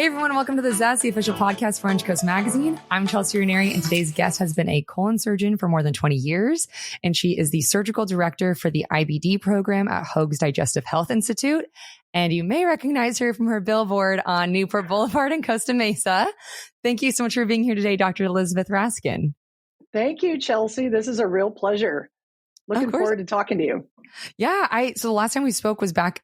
Hey everyone, welcome to the Zest, the official podcast for Orange Coast Magazine. I'm Chelsea Ranieri, and today's guest has been a colon surgeon for more than 20 years, and she is the surgical director for the IBD program at Hoag's Digestive Health Institute. And you may recognize her from her billboard on Newport Boulevard in Costa Mesa. Thank you so much for being here today, Dr. Elizabeth Raskin. Thank you, Chelsea. This is a real pleasure. Looking forward to talking to you. Yeah, so the last time we spoke was back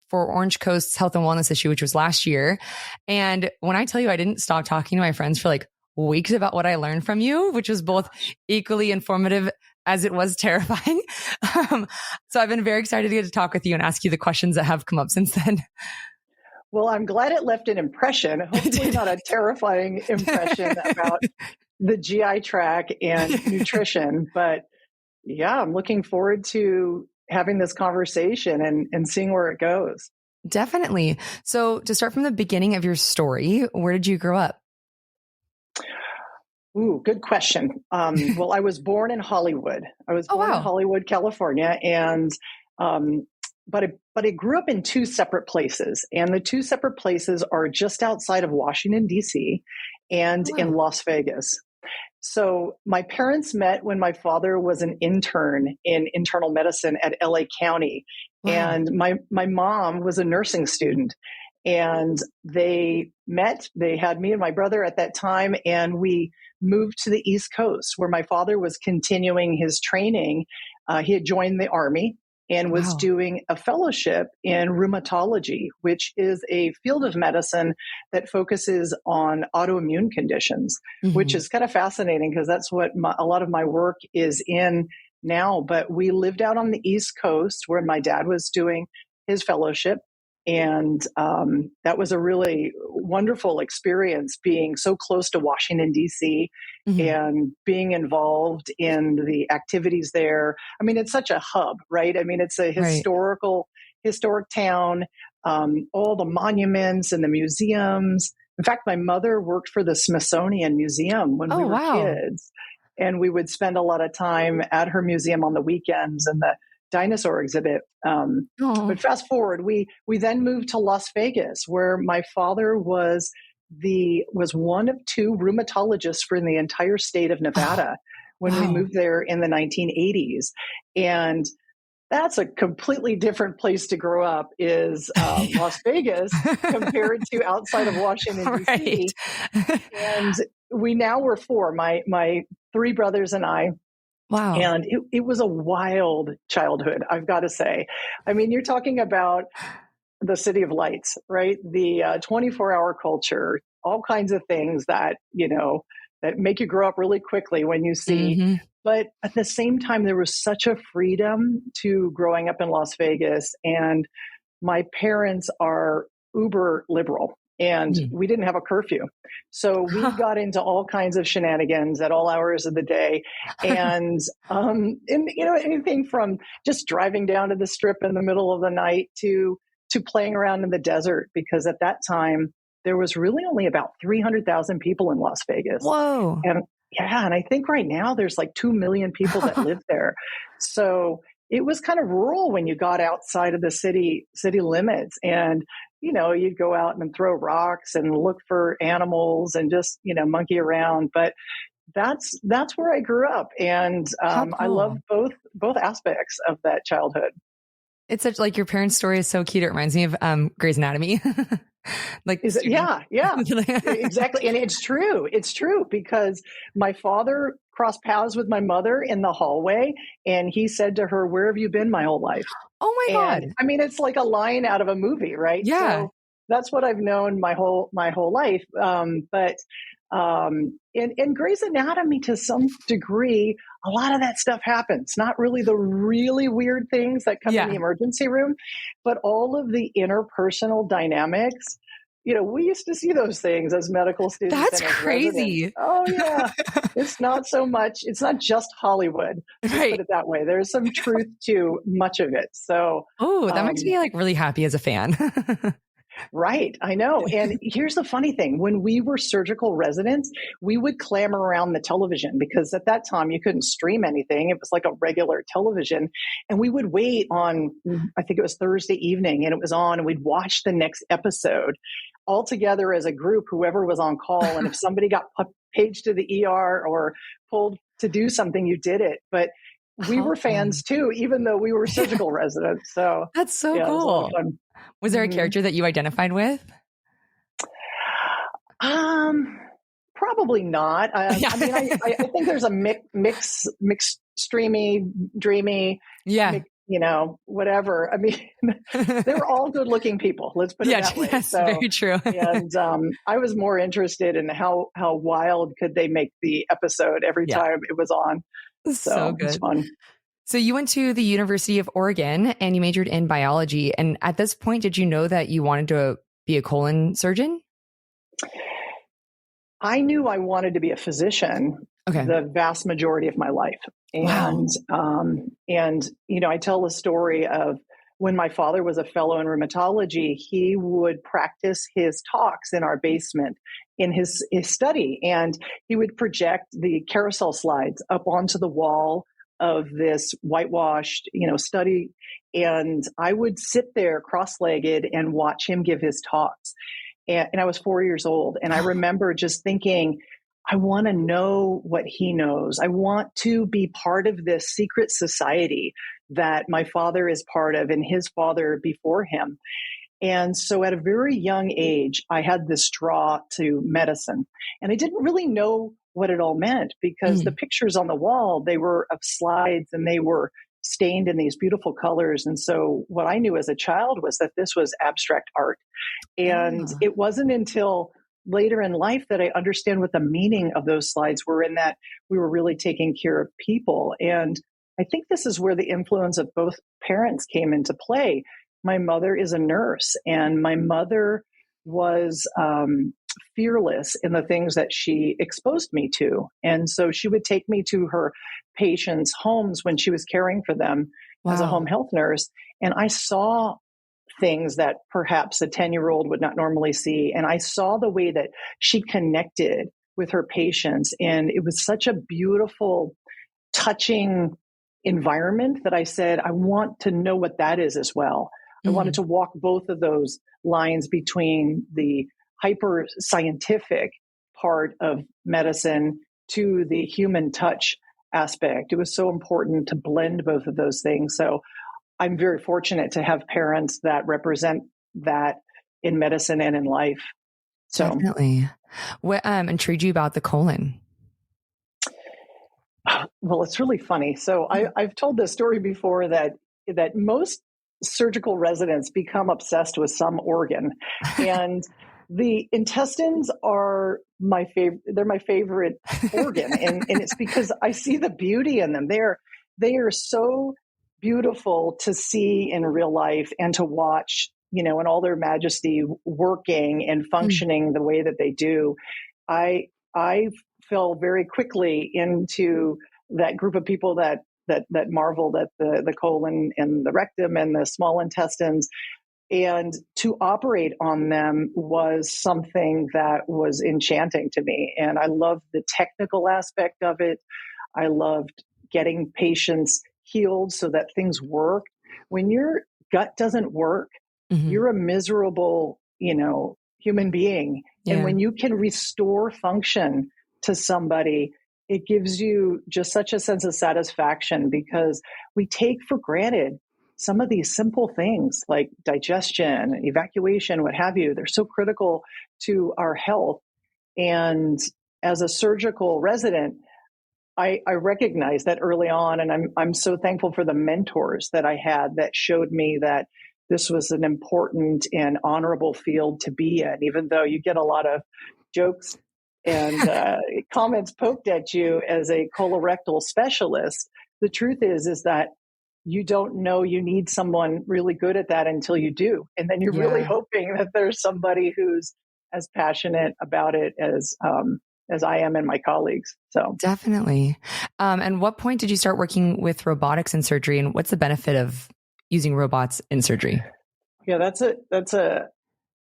for Orange Coast's health and wellness issue, which was last year. And when I tell you I didn't stop talking to my friends for like weeks about what I learned from you, which was both equally informative as it was terrifying. So I've been very excited to get to talk with you and ask you the questions that have come up since then. Well, I'm glad it left an impression, hopefully not a terrifying impression about the GI tract and nutrition. But yeah, I'm looking forward to having this conversation and seeing where it goes. Definitely. So to start from the beginning of your story, where did you grow up? Ooh, good question. Well, I was born in Hollywood. I was born in Hollywood, California, and but I grew up in two separate places, and the two separate places are just outside of Washington, D.C. and in Las Vegas. So my parents met when my father was an intern in internal medicine at LA County. Wow. And my mom was a nursing student. And they met, they had me and my brother at that time, and we moved to the East Coast where my father was continuing his training. He had joined the Army and was doing a fellowship in rheumatology, which is a field of medicine that focuses on autoimmune conditions, which is kind of fascinating because that's what a lot of my work is in now. But we lived out on the East Coast where my dad was doing his fellowship. And that was a really wonderful experience being so close to Washington, D.C. And being involved in the activities there. I mean, it's such a hub, right? I mean, it's a historic town, all the monuments and the museums. In fact, my mother worked for the Smithsonian Museum when we were kids. And we would spend a lot of time at her museum on the weekends and the dinosaur exhibit. But fast forward, we then moved to Las Vegas, where my father was one of two rheumatologists for the entire state of Nevada when we moved there in the 1980s. And that's a completely different place to grow up is Las Vegas compared to outside of Washington, D.C. And we now were four, my three brothers and I. Wow. And it was a wild childhood, I've got to say. I mean, you're talking about the city of lights, right? The 24-hour culture, all kinds of things that, that make you grow up really quickly when you see. But at the same time, there was such a freedom to growing up in Las Vegas. And my parents are uber liberal. And we didn't have a curfew. So we got into all kinds of shenanigans at all hours of the day. And, anything from just driving down to the strip in the middle of the night to playing around in the desert, because at that time, there was really only about 300,000 people in Las Vegas. Whoa. And I think right now there's like 2 million people that live there. So it was kind of rural when you got outside of the city limits. And you'd go out and throw rocks and look for animals and just, monkey around. But that's where I grew up. And cool. I love both aspects of that childhood. It's such like your parents' story is so cute. It reminds me of Grey's Anatomy. Yeah, exactly. And it's true because my father crossed paths with my mother in the hallway, and he said to her, "Where have you been my whole life?" Oh my God. I mean, it's like a line out of a movie, right? Yeah. So that's what I've known my whole life. But in Grey's Anatomy, to some degree, a lot of that stuff happens. Not really the really weird things that come in the emergency room, but all of the interpersonal dynamics. We used to see those things as medical students. That's crazy. Residents. Oh yeah. It's not so much. It's not just Hollywood. Right. Put it that way. There's some truth to much of it. So, that makes me really happy as a fan. Right. I know. And here's the funny thing. When we were surgical residents, we would clamor around the television because at that time you couldn't stream anything. It was like a regular television. And we would wait on, I think it was Thursday evening, and it was on, and we'd watch the next episode. all together as a group, whoever was on call. And if somebody got paged to the ER or pulled to do something, you did it. But we were fans too, even though we were surgical residents. So that's so cool. It was a lot of fun. Was there a character that you identified with? Probably not. I mean, I think there's a mix, streamy, dreamy, whatever. I mean, they were all good looking people. Let's put it that way. Yes, so, very true. And I was more interested in how wild could they make the episode every time it was on. So good. It was fun. So you went to the University of Oregon and you majored in biology. And at this point, did you know that you wanted to be a colon surgeon? I knew I wanted to be a physician the vast majority of my life. And, I tell the story of when my father was a fellow in rheumatology, he would practice his talks in our basement in his study. And he would project the carousel slides up onto the wall of this whitewashed, study. And I would sit there cross-legged and watch him give his talks. And I was 4 years old. And I remember just thinking, I want to know what he knows. I want to be part of this secret society that my father is part of and his father before him. And so at a very young age, I had this draw to medicine. And I didn't really know what it all meant because the pictures on the wall, they were of slides and they were stained in these beautiful colors. And so what I knew as a child was that this was abstract art. And it wasn't until later in life that I understand what the meaning of those slides were, in that we were really taking care of people. And I think this is where the influence of both parents came into play. My mother is a nurse, and my mother was fearless in the things that she exposed me to. And so she would take me to her patients' homes when she was caring for them as a home health nurse. And I saw things that perhaps a 10-year-old would not normally see. And I saw the way that she connected with her patients. And it was such a beautiful, touching environment that I said, I want to know what that is as well. I wanted to walk both of those lines between the hyper scientific part of medicine to the human touch aspect. It was so important to blend both of those things. So I'm very fortunate to have parents that represent that in medicine and in life. So definitely. What intrigued you about the colon? Well, it's really funny. So I've told this story before that most surgical residents become obsessed with some organ, and the intestines are my favorite. They're my favorite organ, and it's because I see the beauty in them. They are so beautiful to see in real life and to watch, in all their majesty, working and functioning the way that they do. I fell very quickly into that group of people that marveled at the colon and the rectum and the small intestines. And to operate on them was something that was enchanting to me. And I loved the technical aspect of it. I loved getting patients healed so that things work. When your gut doesn't work, you're a miserable, human being. Yeah. And when you can restore function to somebody, it gives you just such a sense of satisfaction, because we take for granted some of these simple things like digestion, evacuation, what have you. They're so critical to our health. And as a surgical resident, I recognize that early on, and I'm so thankful for the mentors that I had that showed me that this was an important and honorable field to be in, even though you get a lot of jokes and comments poked at you as a colorectal specialist. The truth is that you don't know you need someone really good at that until you do. And then you're really hoping that there's somebody who's as passionate about it as I am and my colleagues. So definitely. And what point did you start working with robotics in surgery, and what's the benefit of using robots in surgery? Yeah, that's a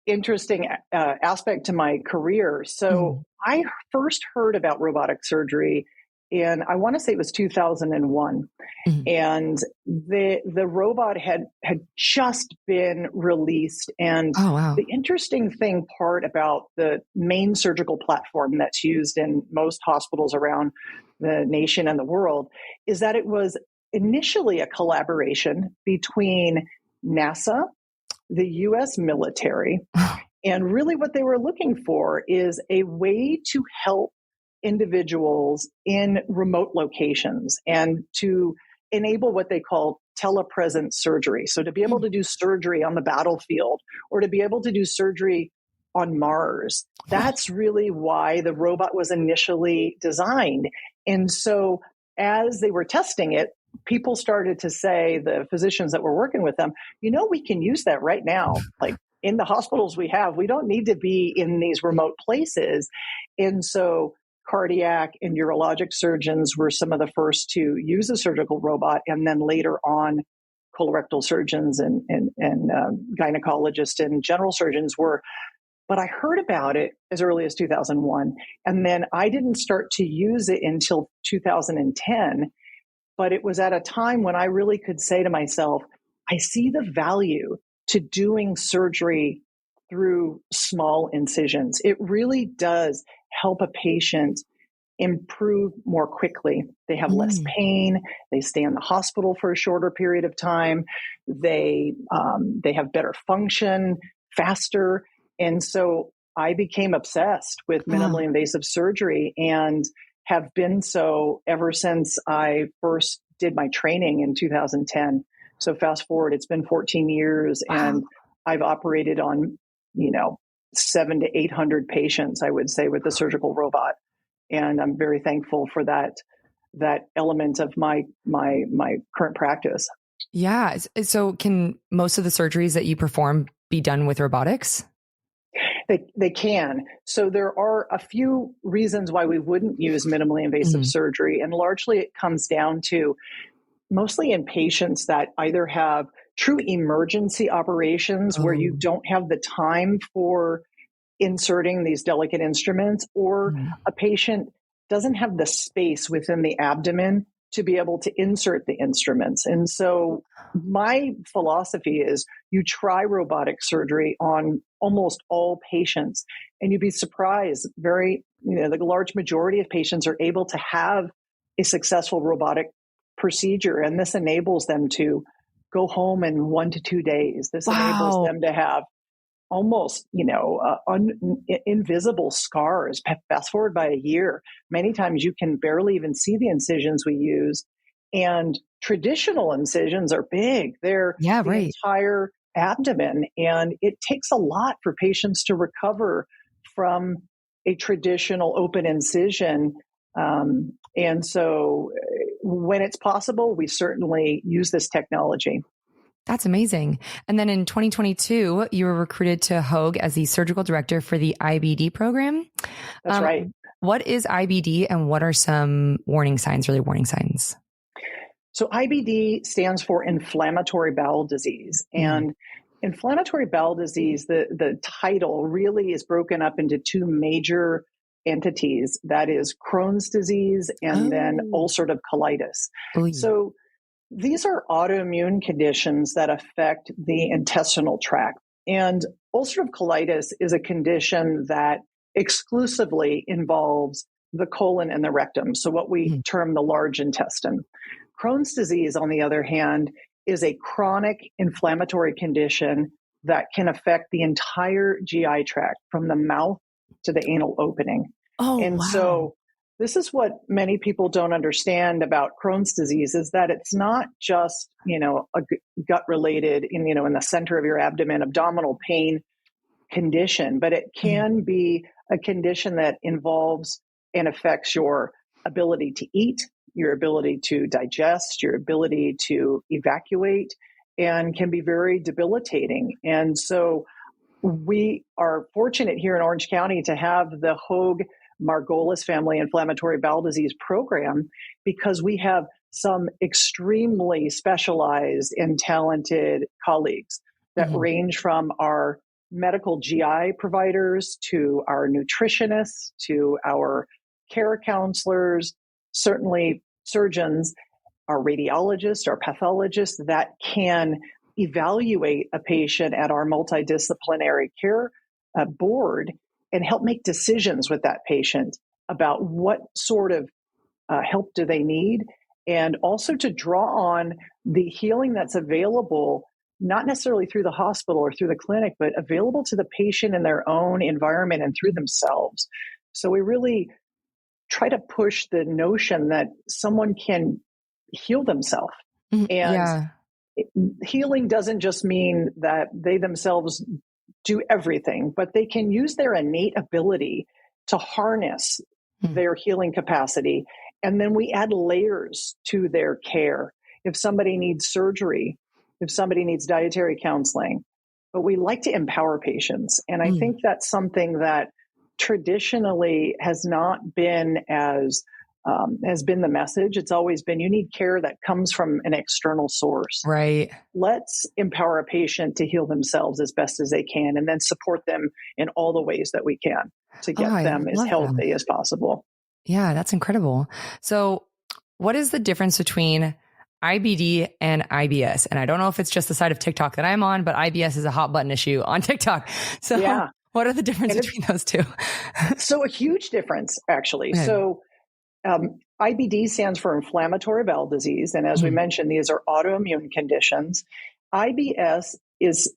interesting aspect to my career. So I first heard about robotic surgery in, I want to say it was 2001. Mm-hmm. And the robot had just been released. And the interesting part about the main surgical platform that's used in most hospitals around the nation and the world is that it was initially a collaboration between NASA, the U.S. military, and really what they were looking for is a way to help individuals in remote locations and to enable what they call telepresence surgery. So to be able to do surgery on the battlefield or to be able to do surgery on Mars, that's really why the robot was initially designed. And so as they were testing it, people started to say, the physicians that were working with them, we can use that right now. Like in the hospitals we don't need to be in these remote places. And so cardiac and urologic surgeons were some of the first to use a surgical robot. And then later on, colorectal surgeons and gynecologists and general surgeons were. But I heard about it as early as 2001. And then I didn't start to use it until 2010. But it was at a time when I really could say to myself, I see the value to doing surgery through small incisions. It really does help a patient improve more quickly. They have less pain. They stay in the hospital for a shorter period of time. They have better function, faster. And so I became obsessed with minimally invasive surgery and have been so ever since I first did my training in 2010. So fast forward, it's been 14 years and I've operated on, 700 to 800 patients, I would say, with the surgical robot. And I'm very thankful for that element of my current practice. Yeah. So can most of the surgeries that you perform be done with robotics? They can. So there are a few reasons why we wouldn't use minimally invasive surgery. And largely it comes down to mostly in patients that either have true emergency operations where you don't have the time for inserting these delicate instruments, or a patient doesn't have the space within the abdomen to be able to insert the instruments. And so my philosophy is you try robotic surgery on almost all patients, and you'd be surprised. The large majority of patients are able to have a successful robotic procedure. And this enables them to go home in 1 to 2 days. This enables them to have almost, invisible scars. Fast forward by a year. Many times you can barely even see the incisions we use. And traditional incisions are big. They're the entire abdomen. And it takes a lot for patients to recover from a traditional open incision. And so when it's possible, we certainly use this technology. That's amazing. And then in 2022, you were recruited to Hoag as the surgical director for the IBD program. That's right. What is IBD and what are some warning signs? So IBD stands for Inflammatory Bowel Disease. And Inflammatory Bowel Disease, the title really is broken up into two major entities. That is Crohn's disease and then ulcerative colitis. So these are autoimmune conditions that affect the intestinal tract. And ulcerative colitis is a condition that exclusively involves the colon and the rectum, so what we term the large intestine. Crohn's disease, on the other hand, is a chronic inflammatory condition that can affect the entire GI tract from the mouth to the anal opening. So this is what many people don't understand about Crohn's disease, is that it's not just, a gut related in the center of your abdomen, abdominal pain condition, but it can be a condition that involves and affects your ability to eat, your ability to digest, your ability to evacuate, and can be very debilitating. And so we are fortunate here in Orange County to have the Hoag Margolis Family Inflammatory Bowel Disease Program, because we have some extremely specialized and talented colleagues that range from our medical GI providers to our nutritionists to our care counselors certainly surgeons, our radiologists, our pathologists that can evaluate a patient at our multidisciplinary care board and help make decisions with that patient about what sort of help do they need, and also to draw on the healing that's available, not necessarily through the hospital or through the clinic, but available to the patient in their own environment and through themselves. So we really try to push the notion that someone can heal themselves. And yeah. Healing doesn't just mean that they themselves do everything, but they can use their innate ability to harness their healing capacity. And then we add layers to their care. If somebody needs surgery, if somebody needs dietary counseling, but we like to empower patients. And I think that's something that traditionally has not been has been the message. It's always been, you need care that comes from an external source. Right. Let's empower a patient to heal themselves as best as they can, and then support them in all the ways that we can to get them as healthy as possible. Yeah, that's incredible. So what is the difference between IBD and IBS? And I don't know if it's just the side of TikTok that I'm on, but IBS is a hot button issue on TikTok. So what are the differences between those two? So a huge difference, actually. Okay. So IBD stands for Inflammatory Bowel Disease. And as we mentioned, these are autoimmune conditions. IBS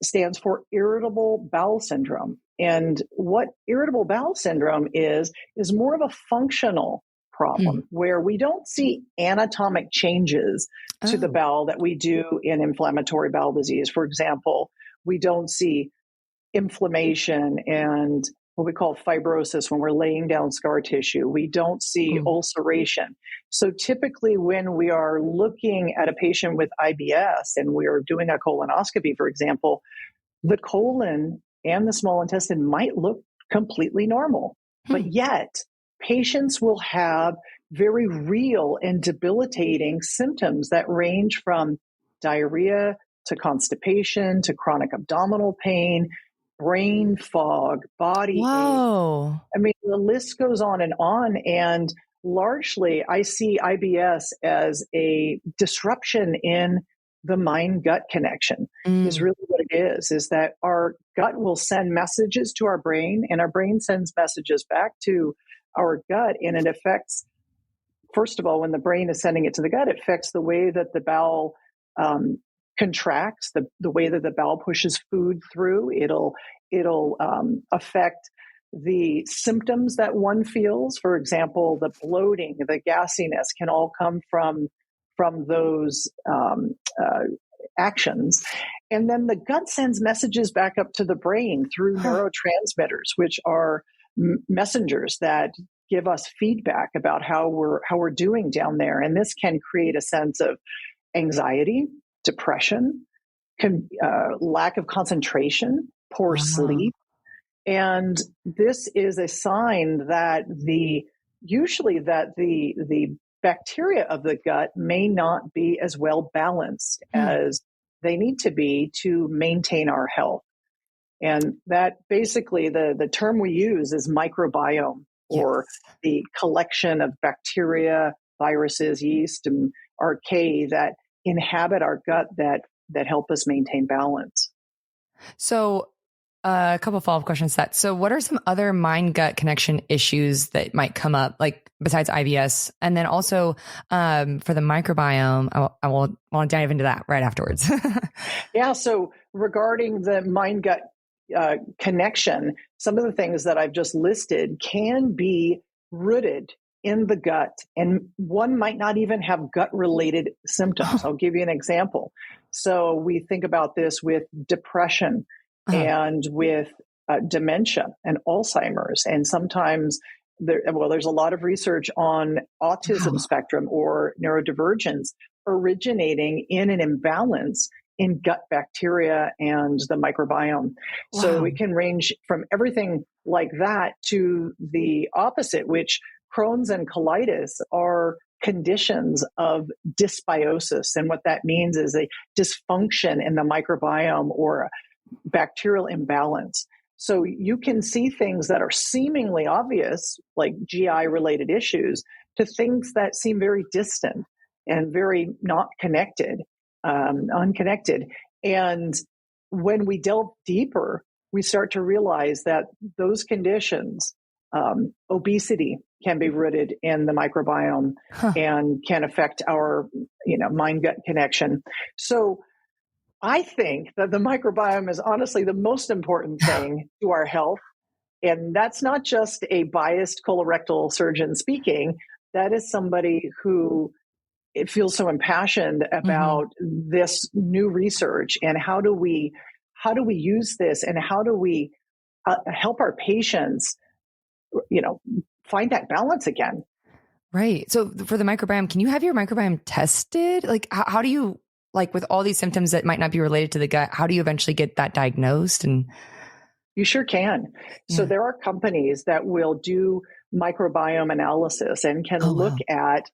stands for Irritable Bowel Syndrome. And what Irritable Bowel Syndrome is more of a functional problem where we don't see anatomic changes to the bowel that we do in inflammatory bowel disease. For example, we don't see inflammation and what we call fibrosis when we're laying down scar tissue. We don't see ulceration. So typically when we are looking at a patient with IBS and we're doing a colonoscopy, for example, the colon and the small intestine might look completely normal, but yet patients will have very real and debilitating symptoms that range from diarrhea to constipation to chronic abdominal pain, brain fog, body ache. I mean, the list goes on. And largely, I see IBS as a disruption in the mind-gut connection is really what it is that our gut will send messages to our brain, and our brain sends messages back to our gut. And it affects, first of all, when the brain is sending it to the gut, it affects the way that the bowel contracts, the way that the bowel pushes food through. It'll affect the symptoms that one feels. For example, the bloating, the gassiness can all come from those actions. And then the gut sends messages back up to the brain through neurotransmitters, which are messengers that give us feedback about how we're doing down there. And this can create a sense of anxiety, depression, lack of concentration, poor sleep. And this is a sign that the bacteria of the gut may not be as well balanced as they need to be to maintain our health. And that basically the term we use is microbiome, or the collection of bacteria, viruses, yeast, and archaea that inhabit our gut that help us maintain balance. So a couple of follow-up questions to that. So what are some other mind-gut connection issues that might come up, like besides IBS? And then also for the microbiome, I will want to dive into that right afterwards. Yeah. So regarding the mind-gut connection, some of the things that I've just listed can be rooted in the gut, and one might not even have gut-related symptoms. I'll give you an example. So we think about this with depression and with dementia and Alzheimer's, and sometimes there's a lot of research on autism spectrum or neurodivergence originating in an imbalance in gut bacteria and the microbiome. So we can range from everything like that to the opposite, which Crohn's and colitis are conditions of dysbiosis. And what that means is a dysfunction in the microbiome or a bacterial imbalance. So you can see things that are seemingly obvious, like GI related issues, to things that seem very distant and very not connected, unconnected. And when we delve deeper, we start to realize that those conditions, obesity can be rooted in the microbiome and can affect our, mind-gut connection. So I think that the microbiome is honestly the most important thing to our health. And that's not just a biased colorectal surgeon speaking. That is somebody who it feels so impassioned about this new research and how do we use this and how do we help our patients, find that balance again. Right. So for the microbiome, can you have your microbiome tested? Like, how do you, like with all these symptoms that might not be related to the gut, how do you eventually get that diagnosed? And you sure can. Yeah. So there are companies that will do microbiome analysis and can look at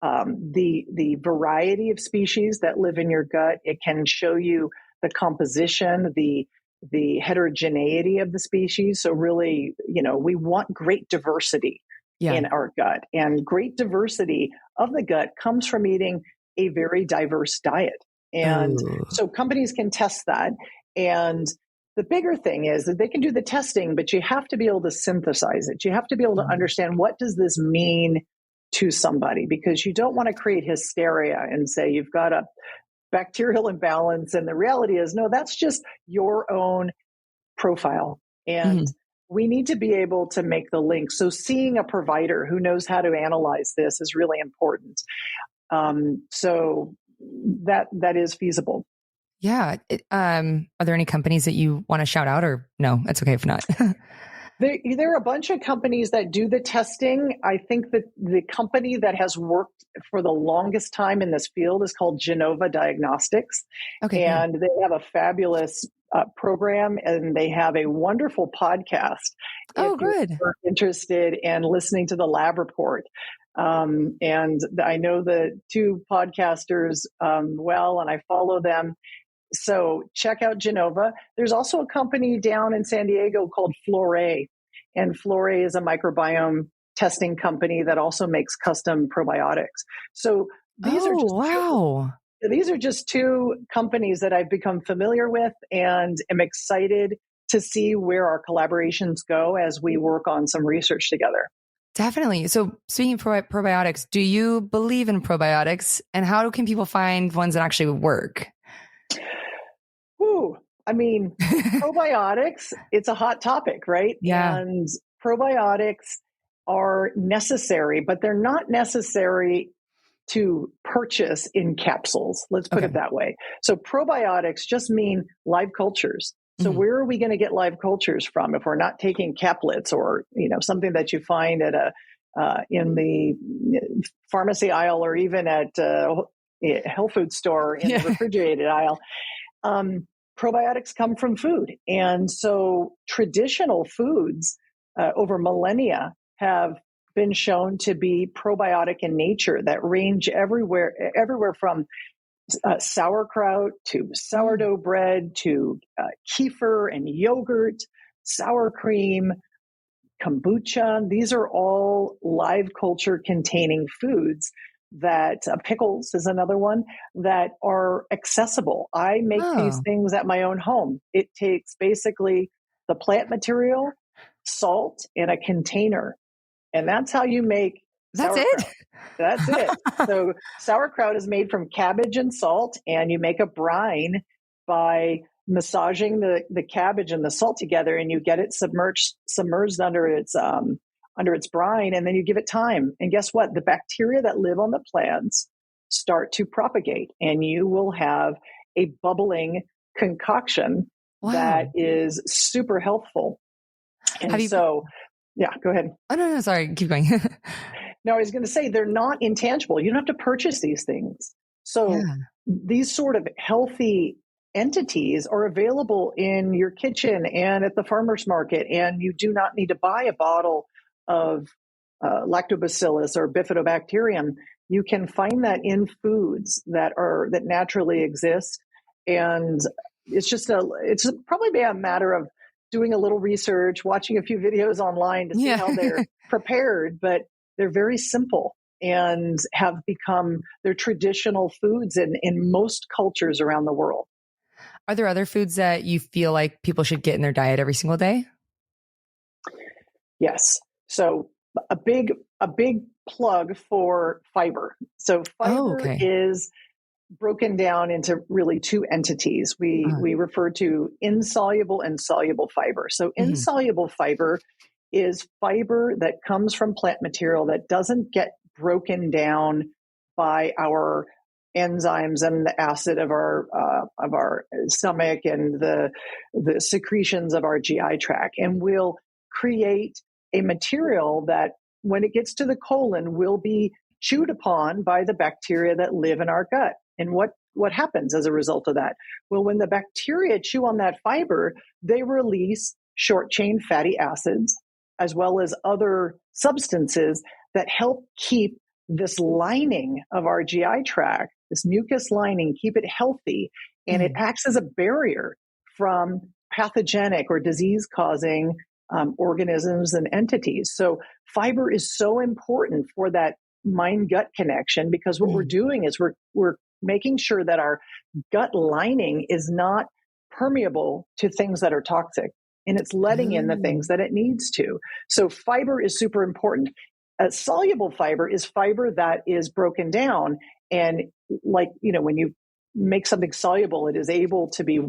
the variety of species that live in your gut. It can show you the composition, the heterogeneity of the species. So really, we want great diversity in our gut, and great diversity of the gut comes from eating a very diverse diet. And so companies can test that. And the bigger thing is that they can do the testing, but you have to be able to synthesize it. You have to be able to understand, what does this mean to somebody? Because you don't want to create hysteria and say you've got a bacterial imbalance. And the reality is, no, that's just your own profile. And we need to be able to make the link. So seeing a provider who knows how to analyze this is really important. So that is feasible. Yeah. Are there any companies that you want to shout out, or no, it's okay if not? There are a bunch of companies that do the testing. I think that the company that has worked for the longest time in this field is called Genova Diagnostics. Okay, and they have a fabulous program, and they have a wonderful podcast. Oh, good. If you're interested in listening to the lab report. And I know the two podcasters well, and I follow them. So check out Genova. There's also a company down in San Diego called Flore. And Flore is a microbiome testing company that also makes custom probiotics. So these are just two companies that I've become familiar with and am excited to see where our collaborations go as we work on some research together. Definitely. So speaking of probiotics, do you believe in probiotics, and how can people find ones that actually work? I mean, probiotics, it's a hot topic, right? Yeah. And probiotics are necessary, but they're not necessary to purchase in capsules. Let's put it that way. So probiotics just mean live cultures. So where are we going to get live cultures from if we're not taking caplets or, something that you find at in the pharmacy aisle or even at a health food store in the refrigerated aisle? Probiotics come from food. And so traditional foods over millennia have been shown to be probiotic in nature that range everywhere from sauerkraut to sourdough bread to kefir and yogurt, sour cream, kombucha. These are all live culture containing foods that pickles is another one that are accessible. I make these things at my own home. It takes basically the plant material, salt, and a container. And that's how you make sauerkraut. That's it. So sauerkraut is made from cabbage and salt, and you make a brine by massaging the cabbage and the salt together, and you get it submerged under its brine, and then you give it time. And guess what? The bacteria that live on the plants start to propagate, and you will have a bubbling concoction that is super healthful. And yeah, go ahead. Oh, no, sorry. Keep going. No, I was going to say they're not intangible. You don't have to purchase these things. So these sort of healthy entities are available in your kitchen and at the farmer's market, and you do not need to buy a bottle of lactobacillus or bifidobacterium. You can find that in foods that naturally exist, and it's probably a matter of doing a little research, watching a few videos online to see how they're prepared, but they're very simple. and have become their traditional foods in most cultures around the world. Are there other foods that you feel like people should get in their diet every single day? Yes. So a big plug for fiber. So fiber is broken down into really two entities. We refer to insoluble and soluble fiber. So insoluble fiber is fiber that comes from plant material that doesn't get broken down by our enzymes and the acid of our stomach and the secretions of our GI tract, and will create a material that, when it gets to the colon, will be chewed upon by the bacteria that live in our gut. And what happens as a result of that? Well, when the bacteria chew on that fiber, they release short chain fatty acids, as well as other substances that help keep this lining of our GI tract, this mucus lining, keep it healthy. And it acts as a barrier from pathogenic or disease-causing organisms and entities. So fiber is so important for that mind-gut connection, because what we're doing is we're making sure that our gut lining is not permeable to things that are toxic, and it's letting in the things that it needs to. So fiber is super important. Soluble fiber is fiber that is broken down, and when you make something soluble, it is able to be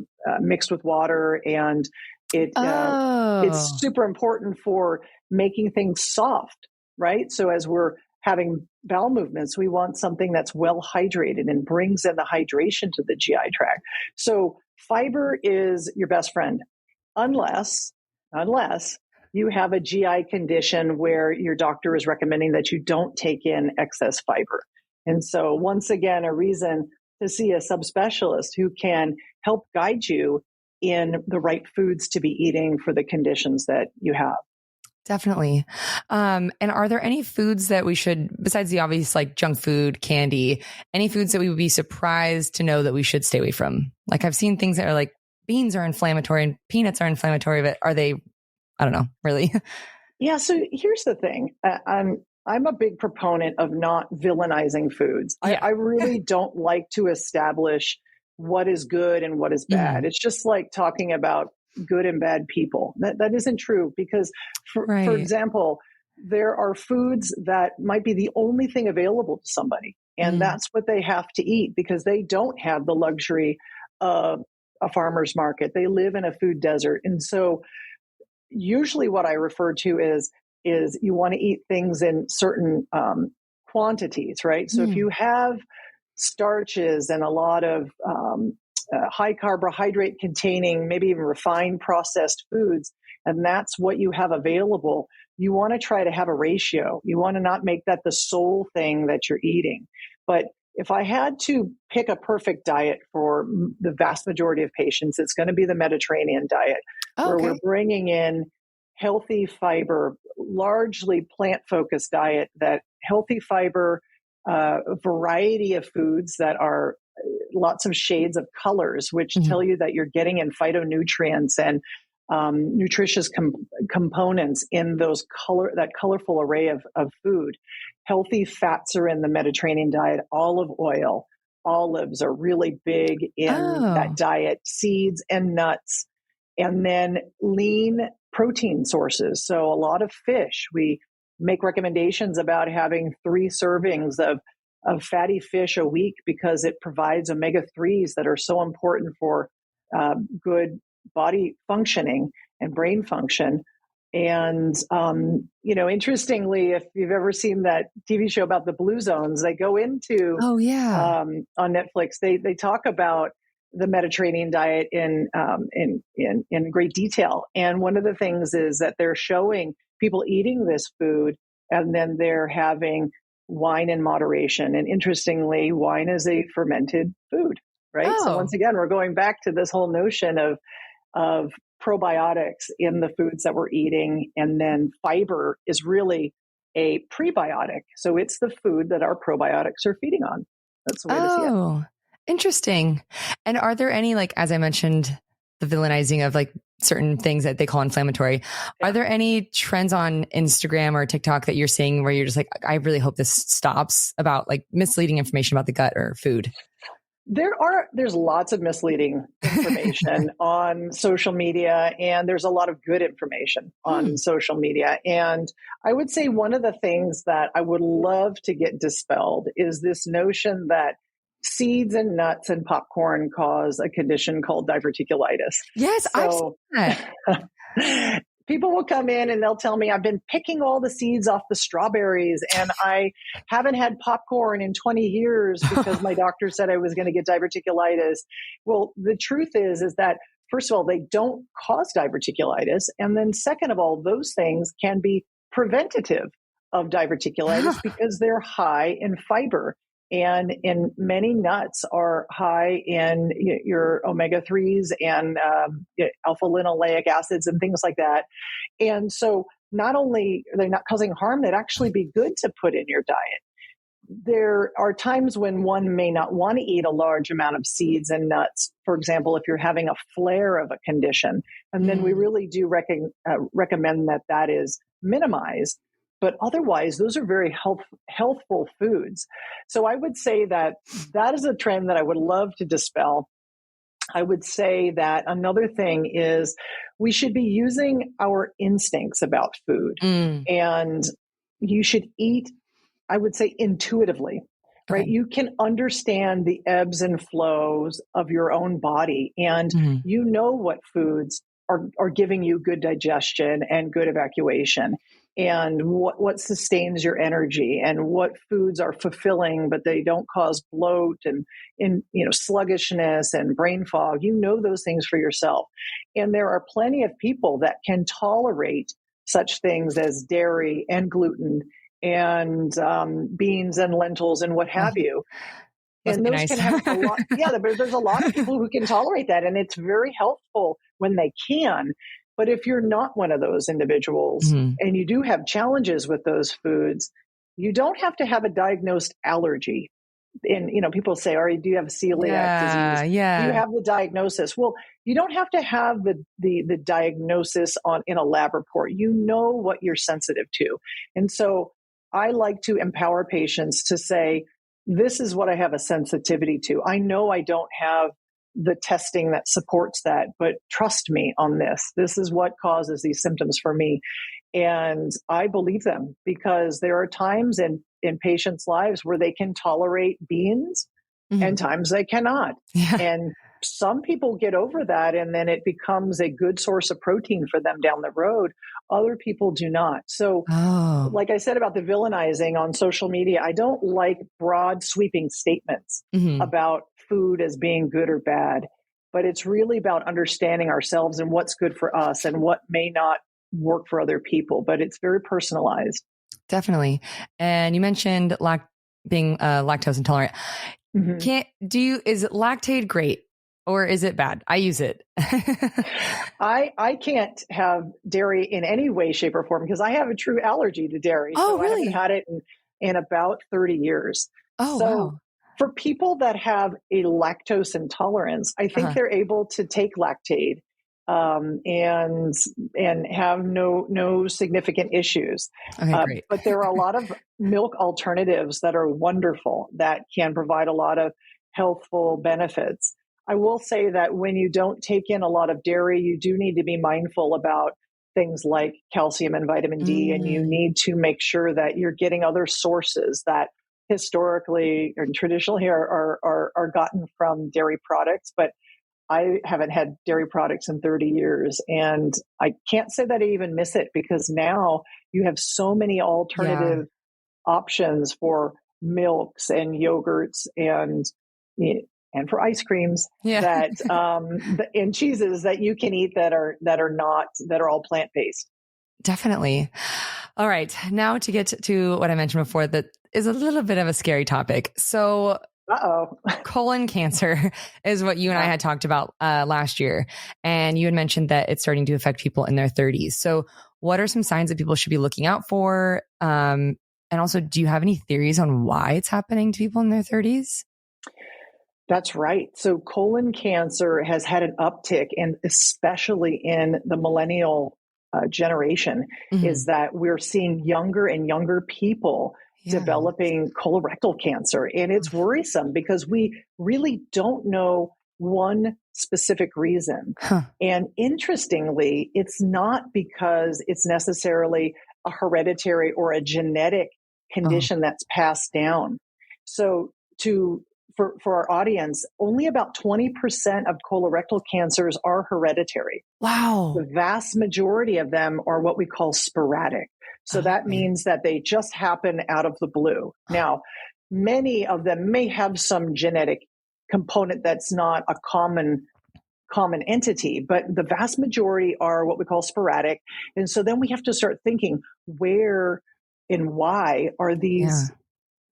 mixed with water, and it's super important for making things soft, right? So as we're having bowel movements, we want something that's well hydrated and brings in the hydration to the GI tract. So fiber is your best friend, unless you have a GI condition where your doctor is recommending that you don't take in excess fiber. And so once again, a reason to see a subspecialist who can help guide you in the right foods to be eating for the conditions that you have. Definitely. And are there any foods that we should, besides the obvious like junk food, candy, any foods that we would be surprised to know that we should stay away from? Like I've seen things that are like beans are inflammatory and peanuts are inflammatory, but are they, I don't know, really? Yeah. So here's the thing. I'm a big proponent of not villainizing foods. Yeah. I really don't like to establish what is good and what is bad. It's just like talking about good and bad people. That isn't true, because for example, there are foods that might be the only thing available to somebody, and that's what they have to eat because they don't have the luxury of a farmer's market. They live in a food desert. And so usually what I refer to is you want to eat things in certain quantities, right? So if you have starches and a lot of high carbohydrate containing, maybe even refined processed foods, and that's what you have available, you want to try to have a ratio. You want to not make that the sole thing that you're eating. But if I had to pick a perfect diet for the vast majority of patients, it's going to be the Mediterranean diet, where we're bringing in healthy fiber, largely plant-focused diet, that healthy fiber, a variety of foods that are lots of shades of colors, which tell you that you're getting in phytonutrients and nutritious components in that colorful array of food. Healthy fats are in the Mediterranean diet. Olive oil, olives are really big in that diet, seeds and nuts, and then lean protein sources. So a lot of fish. We make recommendations about having 3 servings of fatty fish a week because it provides omega-3s that are so important for good body functioning and brain function. And, interestingly, if you've ever seen that TV show about the blue zones, they go into, on Netflix, they talk about the Mediterranean diet in great detail. And one of the things is that they're showing people eating this food, and then they're having wine in moderation. And interestingly, wine is a fermented food, right? So once again, we're going back to this whole notion of probiotics in the foods that we're eating. And then fiber is really a prebiotic. So it's the food that our probiotics are feeding on. That's the way to see it. Interesting. And are there any, like, as I mentioned, the villainizing of like certain things that they call inflammatory. Yeah. Are there any trends on Instagram or TikTok that you're seeing where you're just like, I really hope this stops, about like misleading information about the gut or food? There's lots of misleading information on social media, and there's a lot of good information on social media. And I would say one of the things that I would love to get dispelled is this notion that seeds and nuts and popcorn cause a condition called diverticulitis. Yes, I've seen that. People will come in and they'll tell me, I've been picking all the seeds off the strawberries and I haven't had popcorn in 20 years because my doctor said I was going to get diverticulitis. Well, the truth is that, first of all, they don't cause diverticulitis. And then second of all, those things can be preventative of diverticulitis because they're high in fiber. And in many nuts are high in your omega-3s and alpha linoleic acids and things like that. And so not only are they not causing harm, they'd actually be good to put in your diet. There are times when one may not want to eat a large amount of seeds and nuts. For example, if you're having a flare of a condition, and then we really do recommend that is minimized. But otherwise, those are very healthful foods. So I would say that is a trend that I would love to dispel. I would say that another thing is we should be using our instincts about food. And you should eat, I would say, intuitively, right? Okay. You can understand the ebbs and flows of your own body, and you know what foods are giving you good digestion and good evacuation, and what sustains your energy, and what foods are fulfilling, but they don't cause bloat and sluggishness and brain fog. You know those things for yourself. And there are plenty of people that can tolerate such things as dairy and gluten and beans and lentils and what have you. Must and those nice. Can have a lot. Yeah, there's a lot of people who can tolerate that, and it's very helpful when they can. But if you're not one of those individuals and you do have challenges with those foods, you don't have to have a diagnosed allergy. And, people say, do you have celiac disease? Yeah. Do you have the diagnosis? Well, you don't have to have the diagnosis in a lab report. You know what you're sensitive to. And so I like to empower patients to say, this is what I have a sensitivity to. I know I don't have the testing that supports that, but trust me on this. This is what causes these symptoms for me. And I believe them, because there are times in patients' lives where they can tolerate beans and times they cannot. Yeah. And some people get over that, and then it becomes a good source of protein for them down the road. Other people do not. So like I said about the villainizing on social media, I don't like broad sweeping statements about food as being good or bad, but it's really about understanding ourselves and what's good for us and what may not work for other people, but it's very personalized. Definitely. And you mentioned being lactose intolerant. Is Lactaid great or is it bad? I use it. I can't have dairy in any way, shape, or form because I have a true allergy to dairy. Oh, so really? I haven't had it in about 30 years. Oh, so wow. For people that have a lactose intolerance, I think they're able to take Lactaid and have no significant issues. Okay, great. But there are a lot of milk alternatives that are wonderful that can provide a lot of healthful benefits. I will say that when you don't take in a lot of dairy, you do need to be mindful about things like calcium and vitamin D, and you need to make sure that you're getting other sources that historically or traditionally are gotten from dairy products. But I haven't had dairy products in 30 years, and I can't say that I even miss it because now you have so many alternative options for milks and yogurts and for ice creams that and cheeses that you can eat that are all plant-based. Definitely. All right. Now to get to what I mentioned before, that is a little bit of a scary topic. So colon cancer is what you and I had talked about last year. And you had mentioned that it's starting to affect people in their 30s. So what are some signs that people should be looking out for? And also, do you have any theories on why it's happening to people in their 30s? That's right. So colon cancer has had an uptick, and especially in the millennial generation, is that we're seeing younger and younger people developing colorectal cancer. And it's worrisome because we really don't know one specific reason. And interestingly, it's not because it's necessarily a hereditary or a genetic condition that's passed down. So for our audience, only about 20% of colorectal cancers are hereditary. Wow. The vast majority of them are what we call sporadic. So that means that they just happen out of the blue. Now, many of them may have some genetic component that's not a common entity, but the vast majority are what we call sporadic. And so then we have to start thinking, where and why are these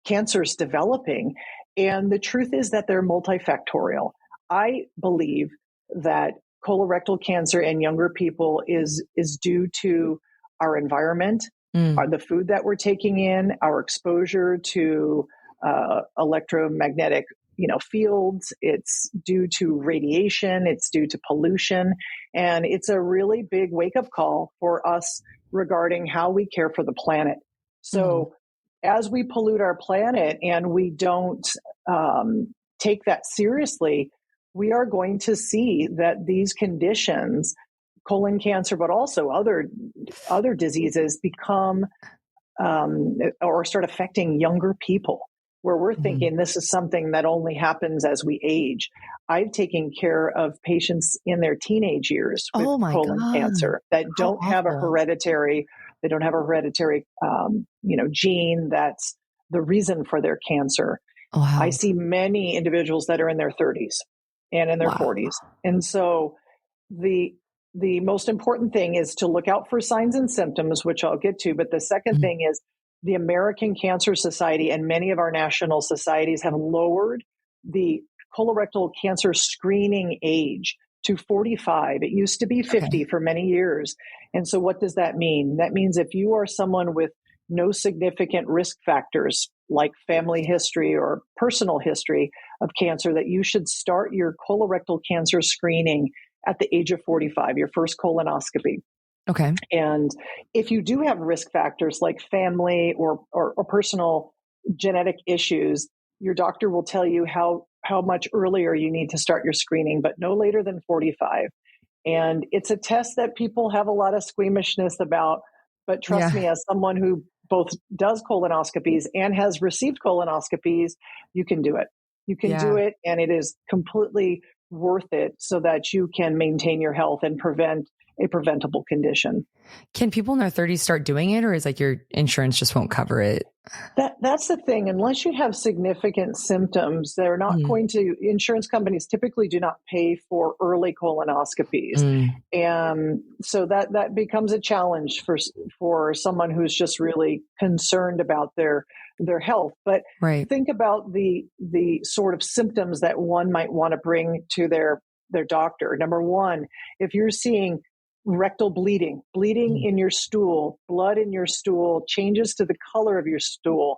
cancers developing? And the truth is that they're multifactorial. I believe that colorectal cancer in younger people is due to our environment, the food that we're taking in, our exposure to electromagnetic fields. It's due to radiation. It's due to pollution. And it's a really big wake-up call for us regarding how we care for the planet. So as we pollute our planet and we don't take that seriously, we are going to see that these conditions, colon cancer, but also other diseases, become or start affecting younger people, where we're thinking this is something that only happens as we age. I've taken care of patients in their teenage years with colon cancer that don't have a hereditary. They don't have a hereditary, gene that's the reason for their cancer. I see many individuals that are in their 30s and in their 40s. And so the most important thing is to look out for signs and symptoms, which I'll get to. But the second thing is the American Cancer Society and many of our national societies have lowered the colorectal cancer screening age to 45. It used to be 50 for many years. And so what does that mean? That means if you are someone with no significant risk factors like family history or personal history of cancer, that you should start your colorectal cancer screening at the age of 45, your first colonoscopy. Okay. And if you do have risk factors like family or personal genetic issues, your doctor will tell you how much earlier you need to start your screening, but no later than 45. And it's a test that people have a lot of squeamishness about, but trust me, as someone who both does colonoscopies and has received colonoscopies, you can do it. You can do it, and it is completely worth it so that you can maintain your health and prevent a preventable condition. Can people in their 30s start doing it, or is like your insurance just won't cover it? That's the thing. Unless you have significant symptoms, they're not going to, insurance companies typically do not pay for early colonoscopies. And so that becomes a challenge for someone who's just really concerned about their health. But think about the sort of symptoms that one might want to bring to their doctor. Number one, if you're seeing rectal bleeding in your stool, blood in your stool, changes to the color of your stool,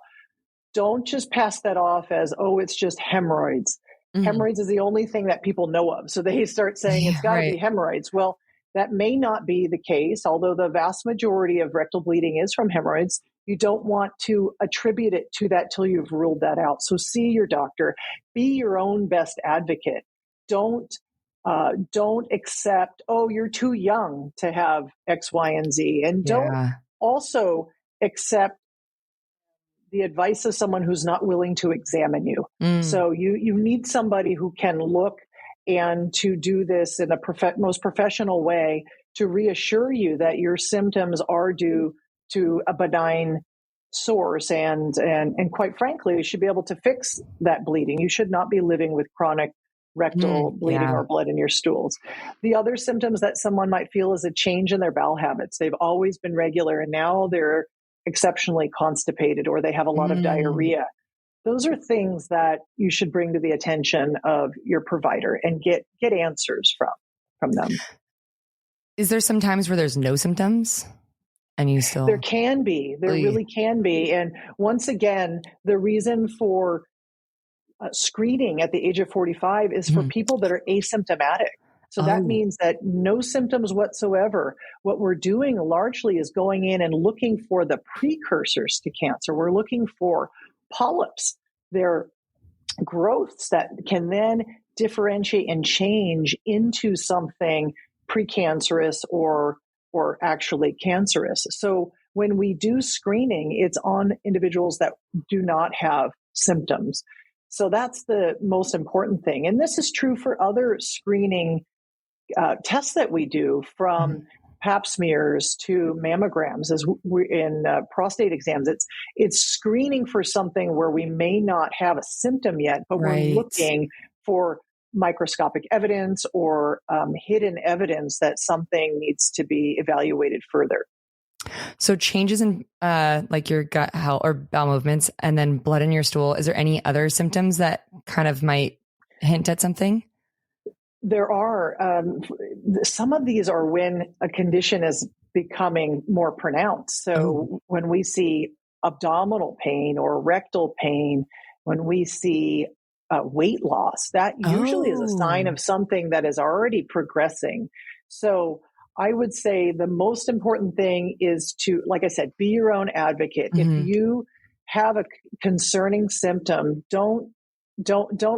don't just pass that off as, oh, it's just hemorrhoids. Hemorrhoids is the only thing that people know of. So they start saying it's got to be hemorrhoids. Well, that may not be the case, although the vast majority of rectal bleeding is from hemorrhoids. You don't want to attribute it to that till you've ruled that out. So see your doctor. Be your own best advocate. Don't accept, oh, you're too young to have X, Y, and Z. And don't also accept the advice of someone who's not willing to examine you. So you need somebody who can look and to do this in a most professional way to reassure you that your symptoms are due to a benign source. And quite frankly, you should be able to fix that bleeding. You should not be living with chronic rectal bleeding or blood in your stools. The other symptoms that someone might feel is a change in their bowel habits. They've always been regular and now they're exceptionally constipated, or they have a lot of diarrhea. Those are things that you should bring to the attention of your provider and get answers from them. Is there some times where there's no symptoms and you still? There can be. There really can be. And once again, the reason for screening at the age of 45 is for people that are asymptomatic. So that means that no symptoms whatsoever. What we're doing largely is going in and looking for the precursors to cancer. We're looking for polyps. They're growths that can then differentiate and change into something precancerous or actually cancerous. So when we do screening, it's on individuals that do not have symptoms. So that's the most important thing. And this is true for other screening tests that we do, from pap smears to mammograms, as we in prostate exams. It's screening for something where we may not have a symptom yet, but we're looking for microscopic evidence or hidden evidence that something needs to be evaluated further. So changes in like your gut health or bowel movements and then blood in your stool, is there any other symptoms that kind of might hint at something? There are. Some of these are when a condition is becoming more pronounced. So when we see abdominal pain or rectal pain, when we see weight loss, that usually is a sign of something that is already progressing. So I would say the most important thing is to, like I said, be your own advocate. If you have a concerning symptom, don't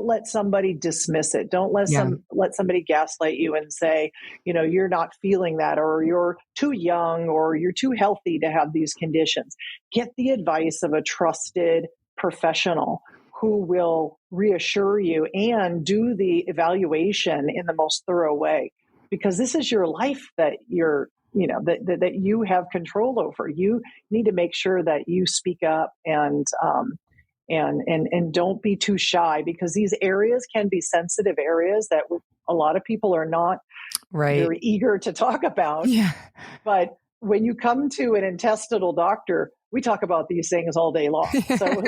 let somebody dismiss it. Don't let somebody gaslight you and say, you're not feeling that, or you're too young, or you're too healthy to have these conditions. Get the advice of a trusted professional who will reassure you and do the evaluation in the most thorough way, because this is your life that that you have control over. You need to make sure that you speak up and don't be too shy, because these areas can be sensitive areas that a lot of people are not very eager to talk about. Yeah. But when you come to an intestinal doctor, we talk about these things all day long. So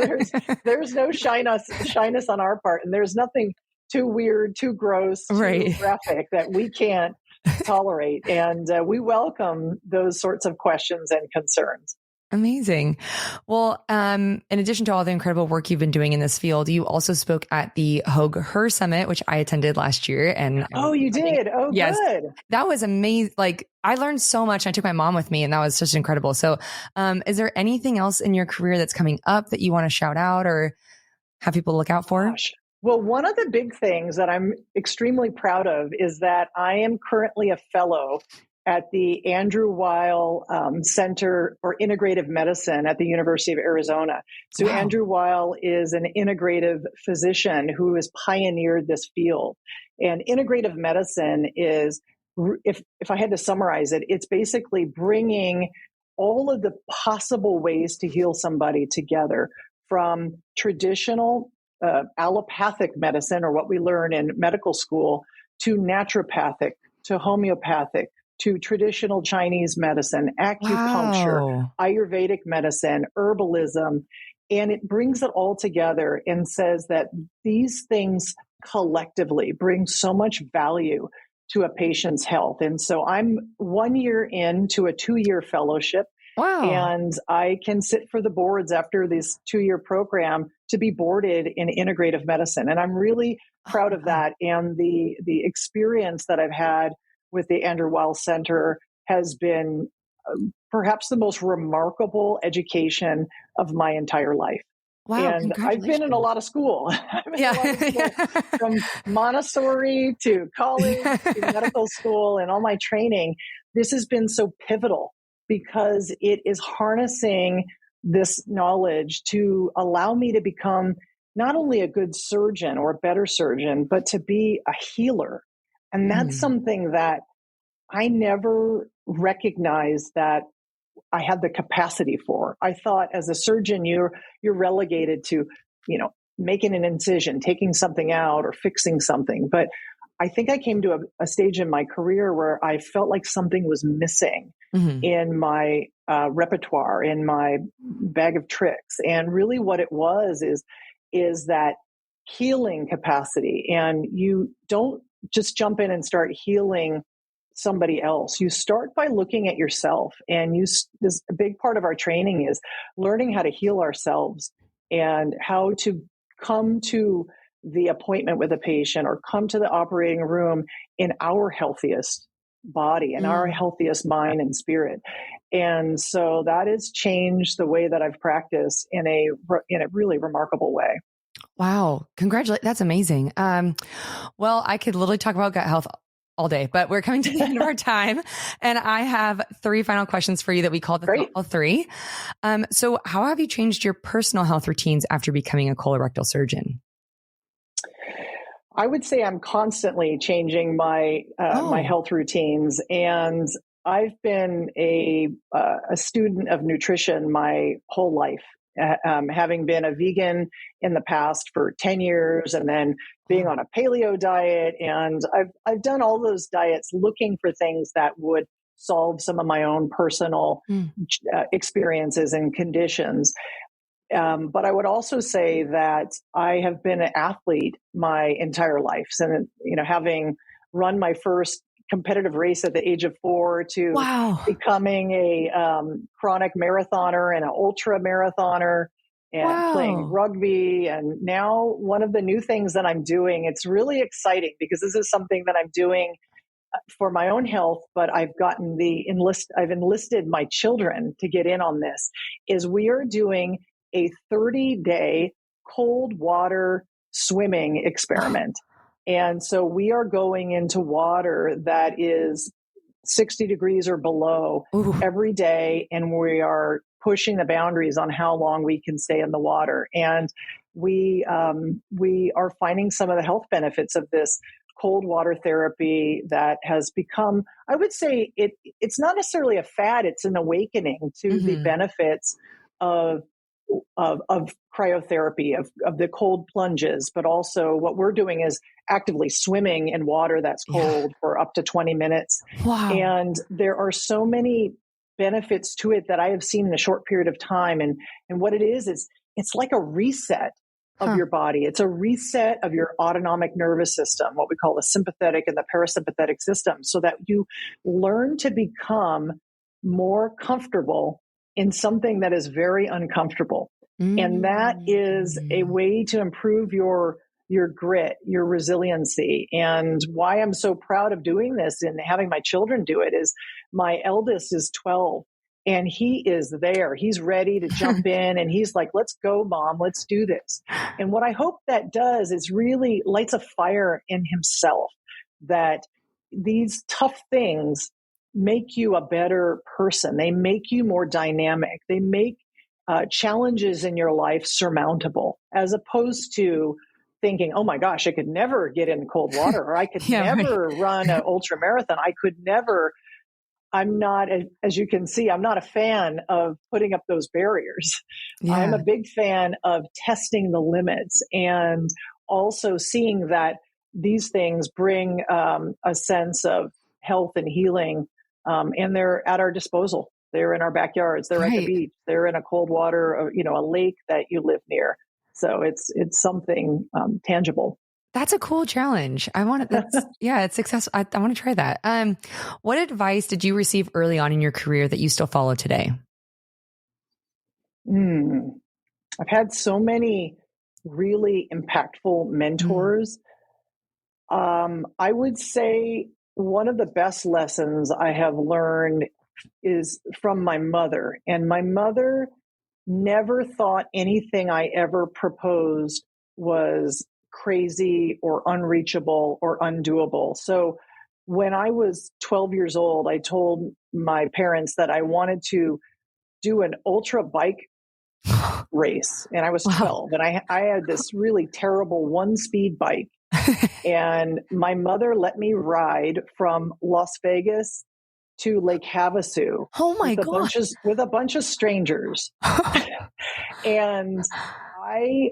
there's no shyness on our part, and there's nothing too weird, too gross, too graphic that we can't tolerate. And we welcome those sorts of questions and concerns. Amazing. Well, in addition to all the incredible work you've been doing in this field, you also spoke at the Hoag Her Summit, which I attended last year. And you did? Yes, good. That was amazing. Like, I learned so much. I took my mom with me, and that was just incredible. So, is there anything else in your career that's coming up that you want to shout out or have people look out for? Gosh. Well, one of the big things that I'm extremely proud of is that I am currently a fellow at the Andrew Weil Center for Integrative Medicine at the University of Arizona. So Andrew Weil is an integrative physician who has pioneered this field. And integrative medicine is, if I had to summarize it, it's basically bringing all of the possible ways to heal somebody together, from traditional allopathic medicine, or what we learn in medical school, to naturopathic, to homeopathic, to traditional Chinese medicine, acupuncture, Ayurvedic medicine, herbalism. And it brings it all together and says that these things collectively bring so much value to a patient's health. And so I'm 1 year into a 2-year fellowship. And I can sit for the boards after this 2-year program to be boarded in integrative medicine. And I'm really proud of that. And the experience that I've had with the Andrew Weil Center has been perhaps the most remarkable education of my entire life. And I've been in a lot of school. From Montessori to college to medical school and all my training. This has been so pivotal because it is harnessing this knowledge to allow me to become not only a good surgeon or a better surgeon, but to be a healer. And that's something that I never recognized that I had the capacity for. I thought as a surgeon, you're relegated to, making an incision, taking something out, or fixing something. But I think I came to a stage in my career where I felt like something was missing in my repertoire, in my bag of tricks. And really what it was is that healing capacity. And you don't just jump in and start healing somebody else. You start by looking at yourself. And a big part of our training is learning how to heal ourselves and how to come to the appointment with a patient or come to the operating room in our healthiest body and our healthiest mind and spirit. And so that has changed the way that I've practiced in a really remarkable way. Wow. Congratulations. That's amazing. Well, I could literally talk about gut health all day, but we're coming to the end of our time. And I have 3 final questions for you that we call the Thoughtful 3. So how have you changed your personal health routines after becoming a colorectal surgeon? I would say I'm constantly changing my my health routines, and I've been a student of nutrition my whole life, having been a vegan in the past for 10 years, and then being on a paleo diet, and I've done all those diets looking for things that would solve some of my own personal experiences and conditions. But I would also say that I have been an athlete my entire life. So, having run my first competitive race at the age of 4 to becoming a chronic marathoner and an ultra marathoner and playing rugby. And now one of the new things that I'm doing, it's really exciting because this is something that I'm doing for my own health, but I've enlisted my children to get in on this, is we are doing a 30-day cold water swimming experiment. And so we are going into water that is 60 degrees or below every day. And we are pushing the boundaries on how long we can stay in the water. And we are finding some of the health benefits of this cold water therapy that has become, I would say it's not necessarily a fad, it's an awakening to the benefits of cryotherapy, of the cold plunges, but also what we're doing is actively swimming in water that's cold for up to 20 minutes. And there are so many benefits to it that I have seen in a short period of time. And what it is it's like a reset of your body. It's a reset of your autonomic nervous system, what we call the sympathetic and the parasympathetic system, so that you learn to become more comfortable in something that is very uncomfortable. And that is a way to improve your grit, your resiliency. And why I'm so proud of doing this and having my children do it is my eldest is 12 and he is there. He's ready to jump in and he's like, let's go, Mom, let's do this. And what I hope that does is really lights a fire in himself, that these tough things make you a better person. They make you more dynamic. They make challenges in your life surmountable, as opposed to thinking, oh my gosh, I could never get in cold water, or I could never run an ultra marathon. I could never. I'm not, as you can see, I'm not a fan of putting up those barriers. I'm a big fan of testing the limits and also seeing that these things bring a sense of health and healing, and they're at our disposal. They're in our backyards. They're at the beach. They're in a cold water, a lake that you live near. So it's something tangible. That's a cool challenge. I want it. It's successful. I want to try that. What advice did you receive early on in your career that you still follow today? I've had so many really impactful mentors. I would say one of the best lessons I have learned is from my mother. And my mother never thought anything I ever proposed was crazy or unreachable or undoable. So when I was 12 years old, I told my parents that I wanted to do an ultra bike race. And I was 12 and I had this really terrible 1-speed bike. And my mother let me ride from Las Vegas to Lake Havasu. Oh my gosh. With a bunch of strangers. And I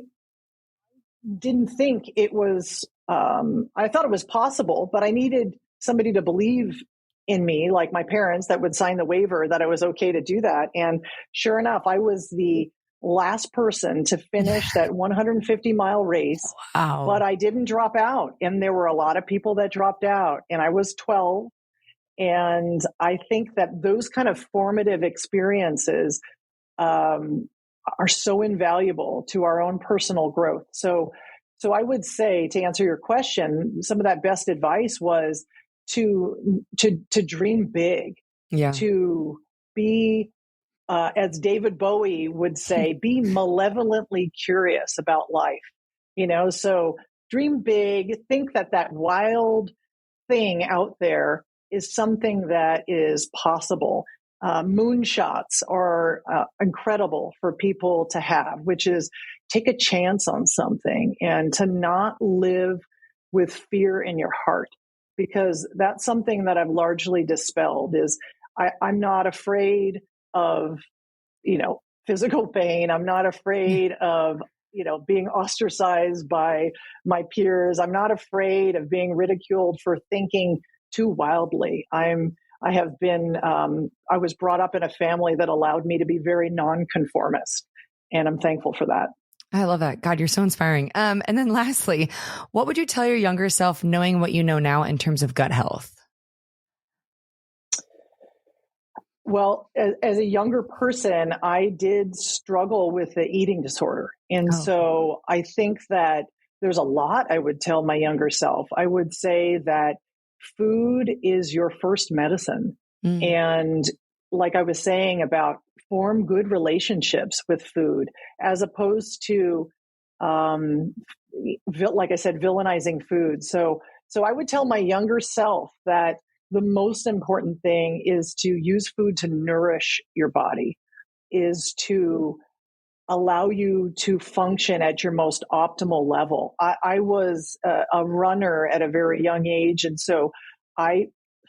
didn't think it was, I thought it was possible, but I needed somebody to believe in me, like my parents, that would sign the waiver that it was okay to do that. And sure enough, I was the last person to finish that 150-mile race, but I didn't drop out. And there were a lot of people that dropped out, and I was 12. And I think that those kind of formative experiences are so invaluable to our own personal growth. So So I would say, to answer your question, some of that best advice was to dream big, to be, as David Bowie would say, be malevolently curious about life. So dream big, think that wild thing out there is something that is possible. Moonshots are incredible for people to have, which is take a chance on something and to not live with fear in your heart, because that's something that I've largely dispelled. Is I'm not afraid of, physical pain. I'm not afraid of, being ostracized by my peers. I'm not afraid of being ridiculed for thinking too wildly. I was brought up in a family that allowed me to be very nonconformist, and I'm thankful for that. I love that. God, you're so inspiring. And then lastly, what would you tell your younger self knowing what you know now in terms of gut health? Well, as a younger person, I did struggle with the eating disorder. And so I think that there's a lot I would tell my younger self. I would say that food is your first medicine. And like I was saying about form good relationships with food, as opposed to, like I said, villainizing food. So I would tell my younger self that the most important thing is to use food to nourish your body, is to allow you to function at your most optimal level. I was a runner at a very young age. And so I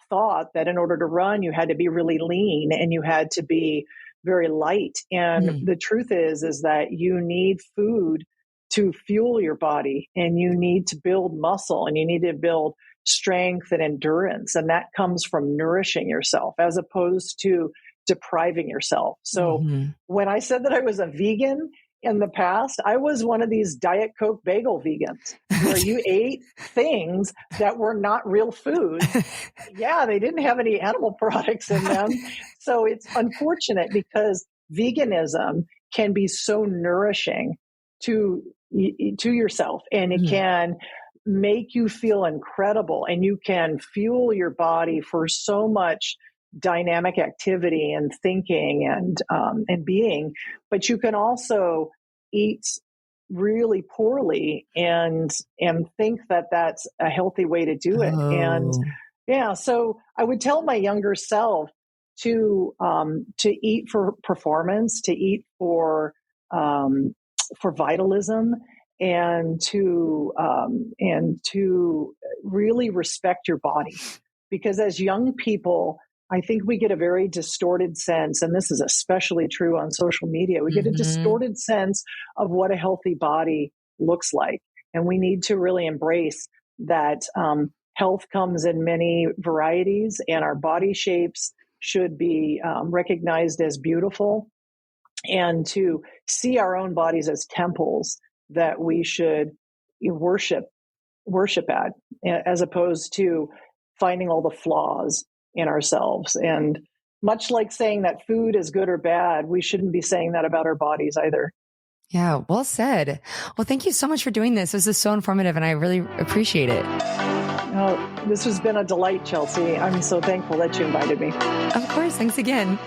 thought that in order to run, you had to be really lean and you had to be very light. And the truth is that you need food to fuel your body, and you need to build muscle, and you need to build strength and endurance. And that comes from nourishing yourself as opposed to depriving yourself. So when I said that I was a vegan in the past, I was one of these Diet Coke bagel vegans where you ate things that were not real food. Yeah, they didn't have any animal products in them. So it's unfortunate because veganism can be so nourishing to yourself, and it can make you feel incredible, and you can fuel your body for so much dynamic activity and thinking and being. But you can also eat really poorly and think that that's a healthy way to do it. And yeah, so I would tell my younger self to eat for performance, to eat for vitalism, and to really respect your body. Because as young people, I think we get a very distorted sense, and this is especially true on social media, we get a distorted sense of what a healthy body looks like. And we need to really embrace that health comes in many varieties, and our body shapes should be recognized as beautiful, and to see our own bodies as temples that we should worship at, as opposed to finding all the flaws in ourselves. And much like saying that food is good or bad, we shouldn't be saying that about our bodies either. Yeah, well said. Well, thank you so much for doing this. This is so informative, and I really appreciate it. Oh, this has been a delight, Chelsea. I'm so thankful that you invited me. Of course. Thanks again.